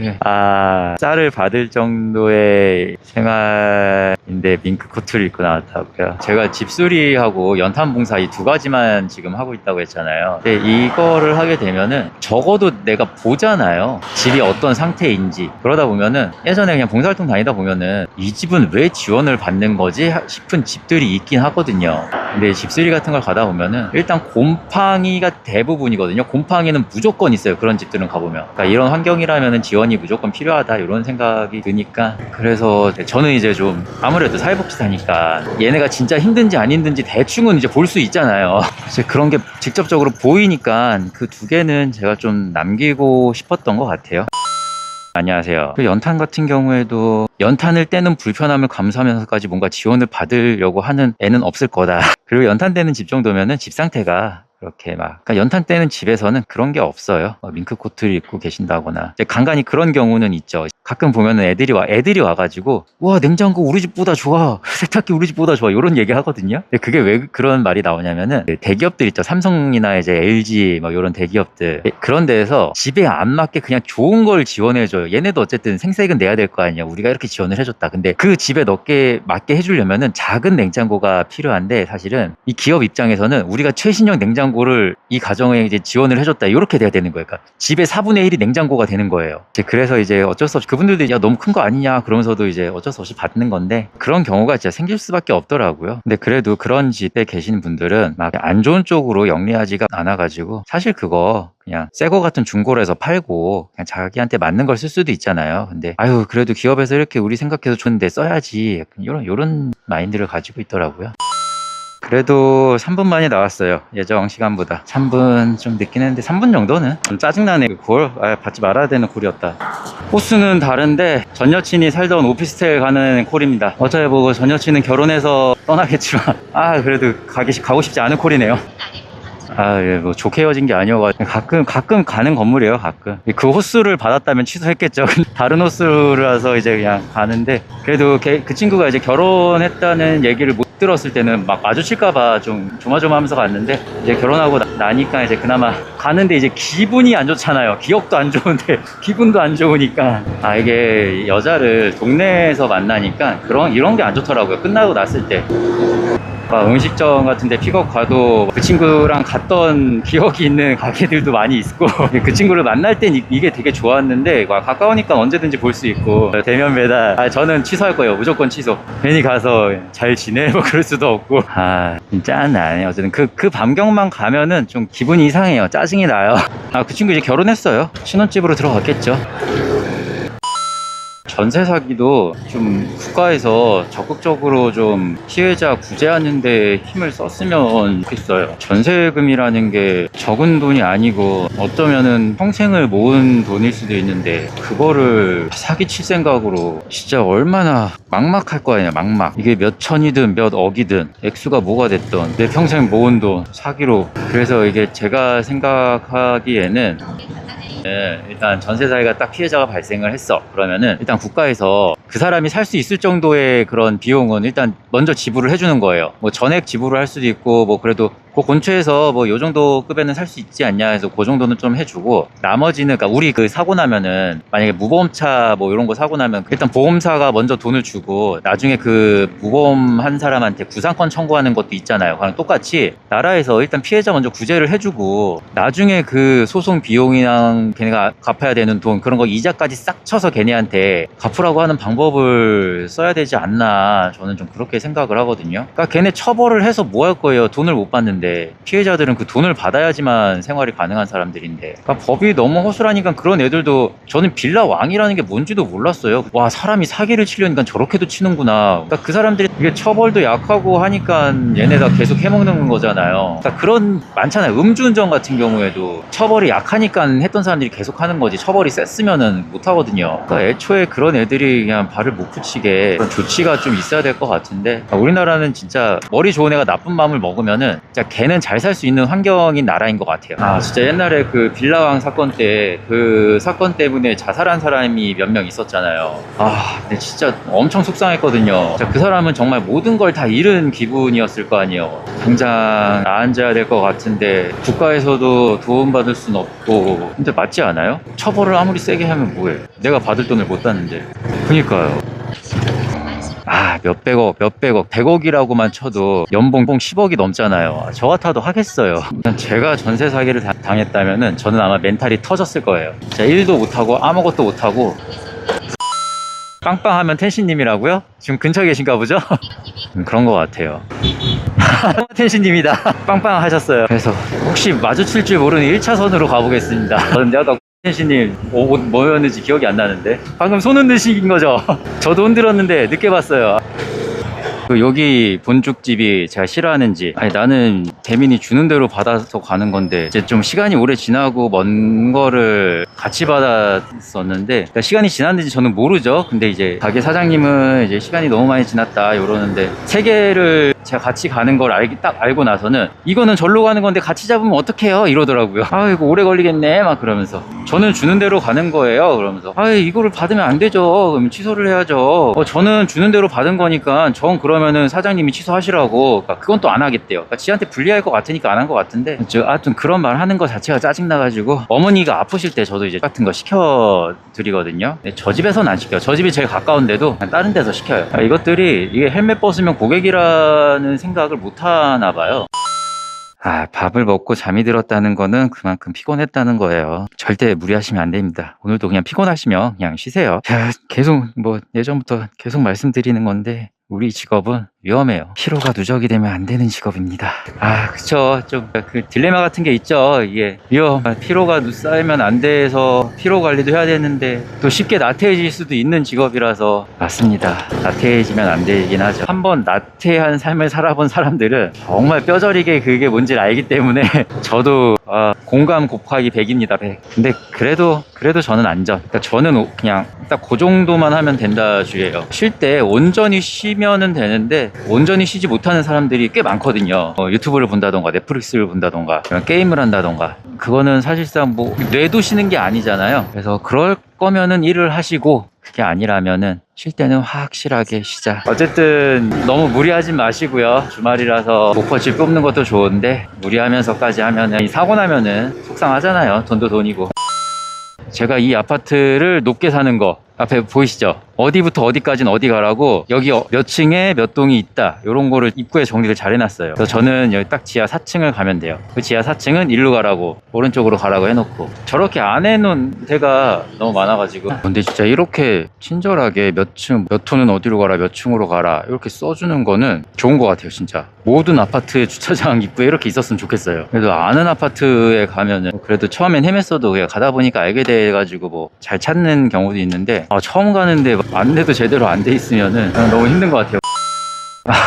쌀을 받을 정도의 생활인데 밍크 코트를 입고 나왔다고요. 제가 집수리하고 연탄봉사 이 두 가지만 지금 하고 있다고 했잖아요. 근데 이거를 하게 되면은 적어도 내가 보잖아요. 집이 어떤 상태인지. 그러다 보면은 예전에 그냥 봉사활동 다니다 보면은 이 집은 왜 지원을 받는 거지 싶은 집들이 있긴 하거든요. 근데 집수리 같은 걸 가다 보면은 일단 곰팡이가 대부분이거든요. 곰팡이는 무조건 있어요. 그런 집들은 가보면. 그러니까 이런 환경이라면은 지원이 무조건 필요하다 이런 생각이 드니까 그래서 저는 이제 좀 아무래도 사회복지사니까 얘네가 진짜 힘든지 안 힘든지 대충은 이제 볼 수 있잖아요. 이제 그런 게 직접적으로 보이니까 그 두 개는 제가 좀 남기고 싶었던 것 같아요. 안녕하세요. 그 연탄 같은 경우에도 연탄을 떼는 불편함을 감수하면서까지 뭔가 지원을 받으려고 하는 애는 없을 거다. 그리고 연탄 떼는 집 정도면은 집 상태가 그렇게 그러니까 연탄 떼는 집에서는 그런 게 없어요. 밍크 코트를 입고 계신다거나 이제 간간히 그런 경우는 있죠. 가끔 보면은 애들이 와가지고 와 냉장고 우리 집보다 좋아, 세탁기 우리 집보다 좋아 이런 얘기 하거든요. 근데 그게 왜 그런 말이 나오냐면은 대기업들 있죠. 삼성이나 이제 LG 이런 대기업들 그런 데에서 집에 안 맞게 그냥 좋은 걸 지원해줘요. 얘네도 어쨌든 생색은 내야 될 거 아니야. 우리가 이렇게 지원을 해줬다. 근데 그 집에 맞게 해주려면은 작은 냉장고가 필요한데 사실은 이 기업 입장에서는 우리가 최신형 냉장고를 이 가정에 이제 지원을 해줬다 이렇게 돼야 되는 거예요. 그러니까 집의 4분의 1이 냉장고가 되는 거예요. 그래서 이제 어쩔 수 없이 그분들도 야 너무 큰 거 아니냐 그러면서도 이제 어쩔 수 없이 받는 건데 그런 경우가 진짜 생길 수밖에 없더라고요. 근데 그래도 그런 집에 계시는 분들은 막 안 좋은 쪽으로 영리하지가 않아가지고 사실 그거 그냥 새거 같은 중고로 해서 팔고 그냥 자기한테 맞는 걸 쓸 수도 있잖아요. 근데 그래도 기업에서 이렇게 우리 생각해서 줬는데 써야지. 요런 마인드를 가지고 있더라고요. 그래도 3분 만에 나왔어요. 예정 시간보다 3분 좀 늦긴 했는데 3분 정도는 좀 짜증나네. 골 받지 말아야 되는 콜이었다. 호수는 다른데 전 여친이 살던 오피스텔 가는 콜입니다. 어차피 보고 전 여친은 결혼해서 떠나겠지만 그래도 가고 싶지 않은 콜이네요. 예, 뭐 좋게 헤어진 게 아니어가지고 가끔 가는 건물이에요. 가끔 그 호수를 받았다면 취소했겠죠. 다른 호수라서 이제 그냥 가는데, 그래도 그 친구가 이제 결혼했다는 얘기를 못 들었을 때는 막 마주칠까봐 좀 조마조마하면서 갔는데, 이제 결혼하고 나니까 이제 그나마 가는데 이제 기분이 안 좋잖아요. 기억도 안 좋은데 기분도 안 좋으니까. 이게 여자를 동네에서 만나니까 이런 게 안 좋더라고요. 끝나고 났을 때. 음식점 같은데 픽업 가도 그 친구랑 갔던 기억이 있는 가게들도 많이 있고, 그 친구를 만날 땐 이게 되게 좋았는데 가까우니까 언제든지 볼 수 있고, 대면 배달 저는 취소할 거예요. 무조건 취소. 괜히 가서 잘 지내 뭐 그럴 수도 없고. 진짜 짠하네. 어쨌든 그 반경만 가면은 좀 기분이 이상해요. 짜증이 나요. 그 친구 이제 결혼했어요. 신혼집으로 들어갔겠죠. 전세 사기도 좀 국가에서 적극적으로 좀 피해자 구제하는 데 힘을 썼으면 좋겠어요. 전세금이라는 게 적은 돈이 아니고 어쩌면은 평생을 모은 돈일 수도 있는데, 그거를 사기칠 생각으로 진짜 얼마나 막막할 거 아니야. 막막. 이게 몇 천이든 몇 억이든 액수가 뭐가 됐던 내 평생 모은 돈 사기로. 그래서 이게 제가 생각하기에는 일단 전세 사기가 딱 피해자가 발생을 했어. 그러면은 일단 국가에서 그 사람이 살 수 있을 정도의 그런 비용은 일단 먼저 지불을 해주는 거예요. 뭐 전액 지불을 할 수도 있고, 뭐 그래도 그 근처에서 뭐 요 정도 급에는 살 수 있지 않냐 해서 그 정도는 좀 해주고, 나머지는 그러니까 우리 그 사고 나면은 만약에 무보험차 뭐 이런 거 사고 나면 일단 보험사가 먼저 돈을 주고, 나중에 그 무보험한 사람한테 구상권 청구하는 것도 있잖아요. 그랑 똑같이 나라에서 일단 피해자 먼저 구제를 해주고, 나중에 그 소송 비용이랑 걔네가 갚아야 되는 돈 그런 거 이자까지 싹 쳐서 걔네한테 갚으라고 하는 방법을 써야 되지 않나, 저는 좀 그렇게 생각을 하거든요. 그러니까 걔네 처벌을 해서 뭐 할 거예요. 돈을 못 받는데. 피해자들은 그 돈을 받아야지만 생활이 가능한 사람들인데. 그러니까 법이 너무 허술하니까 그런 애들도, 저는 빌라 왕이라는 게 뭔지도 몰랐어요. 와, 사람이 사기를 치려니까 저렇게도 치는구나. 그러니까 그 사람들이 이게 처벌도 약하고 하니까 얘네 다 계속 해먹는 거잖아요. 그러니까 그런 많잖아요. 음주운전 같은 경우에도 처벌이 약하니까 했던 사람들이 계속 하는 거지, 처벌이 셌으면은 못 하거든요. 그러니까 애초에 그런 애들이 그냥 발을 못 붙이게 그런 조치가 좀 있어야 될 것 같은데, 우리나라는 진짜 머리 좋은 애가 나쁜 마음을 먹으면은 진짜 걔는 잘 살 수 있는 환경인 나라인 것 같아요. 진짜 옛날에 그 빌라왕 사건 때 그 사건 때문에 자살한 사람이 몇 명 있었잖아요. 근데 진짜 엄청 속상했거든요. 진짜 그 사람은 정말 모든 걸 다 잃은 기분이었을 거 아니에요. 당장 나앉아야 될 것 같은데 국가에서도 도움받을 순 없고. 근데 맞지 않아요? 처벌을 아무리 세게 하면 뭐해. 내가 받을 돈을 못 받는데. 그니까요. 몇백억, 100억이라고만 쳐도 연봉 10억이 넘잖아요. 저 같아도 하겠어요. 제가 전세 사기를 당했다면은 저는 아마 멘탈이 터졌을 거예요. 진짜 일도 못하고 아무것도 못하고. 빵빵하면 텐시님이라고요? 지금 근처에 계신가 보죠? 그런 것 같아요. 텐시님이다. 빵빵 하셨어요. 그래서 혹시 마주칠 줄 모르는 1차선으로 가보겠습니다. 내가 텐시님 옷 뭐였는지 기억이 안 나는데 방금 손 흔드신 거죠? 저도 흔들었는데 늦게 봤어요. 여기 본죽집이 제가 싫어하는지, 나는 대민이 주는 대로 받아서 가는 건데 이제 좀 시간이 오래 지나고 먼 거를 같이 받았었는데, 그러니까 시간이 지났는지 저는 모르죠. 근데 이제 가게 사장님은 이제 시간이 너무 많이 지났다 이러는데, 세 개를 제가 같이 가는 걸 딱 알고 나서는 이거는 절로 가는 건데 같이 잡으면 어떡해요 이러더라고요. 이거 오래 걸리겠네 막 그러면서. 저는 주는 대로 가는 거예요 그러면서. 이거를 받으면 안 되죠. 그러면 취소를 해야죠. 저는 주는 대로 받은 거니까 전 그러면은 사장님이 취소하시라고. 그러니까 그건 또 안 하겠대요. 그러니까 지한테 불리할 것 같으니까 안 한 것 같은데, 하여튼 그런 말 하는 거 자체가 짜증나가지고, 어머니가 아프실 때 저도 이제 같은 거 시켜드리거든요. 저 집에서는 안 시켜요. 저 집이 제일 가까운데도 다른 데서 시켜요. 이것들이 이게 헬멧 벗으면 고객이라는 생각을 못 하나 봐요. 밥을 먹고 잠이 들었다는 거는 그만큼 피곤했다는 거예요. 절대 무리하시면 안 됩니다. 오늘도 그냥 피곤하시면 그냥 쉬세요. 계속 예전부터 계속 말씀드리는 건데, 우리 직업은 위험해요. 피로가 누적이 되면 안 되는 직업입니다. 아, 그쵸. 좀 그 딜레마 같은 게 있죠. 이게 피로가 쌓이면 안 돼서 피로 관리도 해야 되는데 또 쉽게 나태해질 수도 있는 직업이라서 맞습니다. 나태해지면 안 되긴 하죠. 한번 나태한 삶을 살아본 사람들은 정말 뼈저리게 그게 뭔지를 알기 때문에 저도 공감 곱하기 100입니다. 100. 근데 그래도 저는 안전. 그러니까 저는 그냥 딱 그 정도만 하면 된다 주의예요. 쉴 때 온전히 쉬면은 되는데 온전히 쉬지 못하는 사람들이 꽤 많거든요. 유튜브를 본다던가 넷플릭스를 본다던가 게임을 한다던가 그거는 사실상 뭐 뇌도 쉬는 게 아니잖아요. 그래서 그럴 거면은 일을 하시고 그게 아니라면은 쉴 때는 확실하게 쉬자. 어쨌든 너무 무리하지 마시고요. 주말이라서 목표치 뽑는 것도 좋은데 무리하면서까지 하면은 사고 나면은 속상하잖아요. 돈도 돈이고. 제가 이 아파트를 높게 사는 거 앞에 보이시죠? 어디부터 어디까지는 어디 가라고 여기 몇 층에 몇 동이 있다 이런 거를 입구에 정리를 잘 해놨어요. 그래서 저는 여기 딱 지하 4층을 가면 돼요. 그 지하 4층은 일로 가라고 오른쪽으로 가라고 해놓고 저렇게 안 해놓은 데가 너무 많아가지고 근데 진짜 이렇게 친절하게 몇 호는 어디로 가라 몇 층으로 가라 이렇게 써주는 거는 좋은 것 같아요. 진짜 모든 아파트 주차장 입구에 이렇게 있었으면 좋겠어요. 그래도 아는 아파트에 가면은 그래도 처음엔 헤맸어도 그냥 가다 보니까 알게 돼가지고 뭐 잘 찾는 경우도 있는데 처음 가는데 안내도 제대로 안 돼 있으면은 너무 힘든 것 같아요.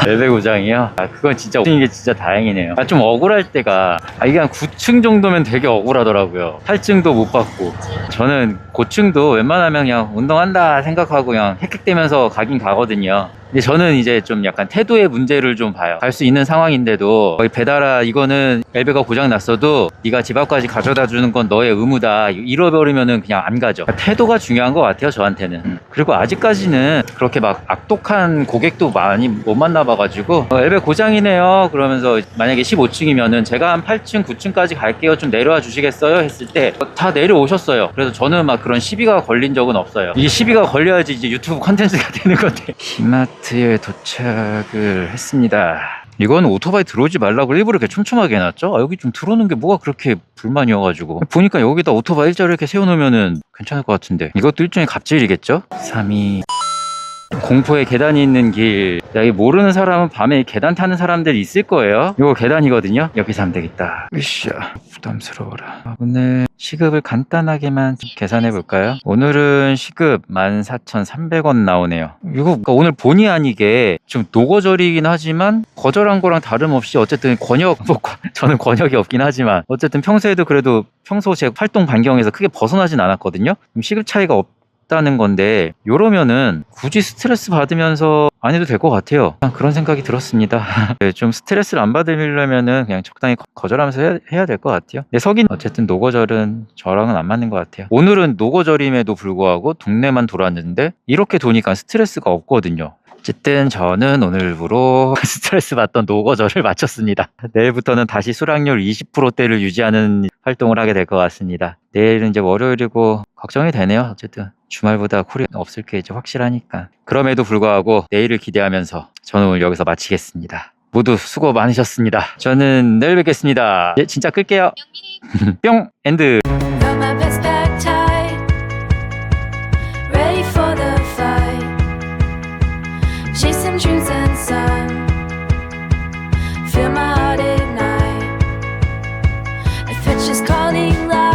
엘베 고장이요? 그건 진짜 이게 진짜 다행이네요. 좀 억울할 때가 이게 한 9층 정도면 되게 억울하더라고요. 8층도 못 받고 저는 고층도 웬만하면 그냥 운동한다 생각하고 그냥 헥헥대면서 가긴 가거든요. 근데 저는 이제 좀 약간 태도의 문제를 좀 봐요. 갈 수 있는 상황인데도 거기 배달아 이거는 엘베가 고장 났어도 네가 집 앞까지 가져다 주는 건 너의 의무다 잃어버리면은 그냥 안 가죠. 태도가 중요한 것 같아요 저한테는. 그리고 아직까지는 그렇게 막 악독한 고객도 많이 못 만나봐가지고 엘베 고장이네요 그러면서 만약에 15층이면은 제가 한 8층 9층까지 갈게요 좀 내려와 주시겠어요 했을 때 다 내려오셨어요. 그래서 저는 막 그런 시비가 걸린 적은 없어요. 이게 시비가 걸려야지 이제 유튜브 컨텐츠가 되는 건데. 이마트에 도착을 했습니다. 이건 오토바이 들어오지 말라고 일부러 이렇게 촘촘하게 해놨죠? 여기 좀 들어오는 게 뭐가 그렇게 불만이어가지고 보니까 여기다 오토바이 일자로 이렇게 세워놓으면은 괜찮을 것 같은데 이것도 일종의 갑질이겠죠? 3위 공포의 계단이 있는 길. 여기 모르는 사람은 밤에 계단 타는 사람들이 있을 거예요. 이거 계단이거든요. 여기서 하면 되겠다. 으쌰 부담스러워라. 오늘 시급을 간단하게만 계산해 볼까요? 오늘은 시급 14,300원 나오네요. 이거 그러니까 오늘 본의 아니게 좀 노거절이긴 하지만 거절한 거랑 다름없이 어쨌든 저는 권역이 없긴 하지만 어쨌든 평소에도 그래도 평소 제 활동 반경에서 크게 벗어나진 않았거든요. 시급 차이가 없다는 건데 이러면은 굳이 스트레스 받으면서 안 해도 될 것 같아요. 그런 생각이 들었습니다. 네, 좀 스트레스를 안 받으려면은 그냥 적당히 거절하면서 해야 될 것 같아요. 근데 어쨌든 노거절은 저랑은 안 맞는 것 같아요. 오늘은 노거절임에도 불구하고 동네만 돌았는데 이렇게 도니까 스트레스가 없거든요. 어쨌든 저는 오늘부로 스트레스 받던 노거절을 마쳤습니다. 내일부터는 다시 수락률 20%대를 유지하는 활동을 하게 될 것 같습니다. 내일은 이제 월요일이고 걱정이 되네요. 어쨌든 주말보다 콜이 없을 게 이제 확실하니까. 그럼에도 불구하고 내일을 기대하면서 저는 오늘 여기서 마치겠습니다. 모두 수고 많으셨습니다. 저는 내일 뵙겠습니다. 예, 진짜 끌게요. 뿅! 엔드! Got my best back tight, ready for the fight. Chasing dreams and sun.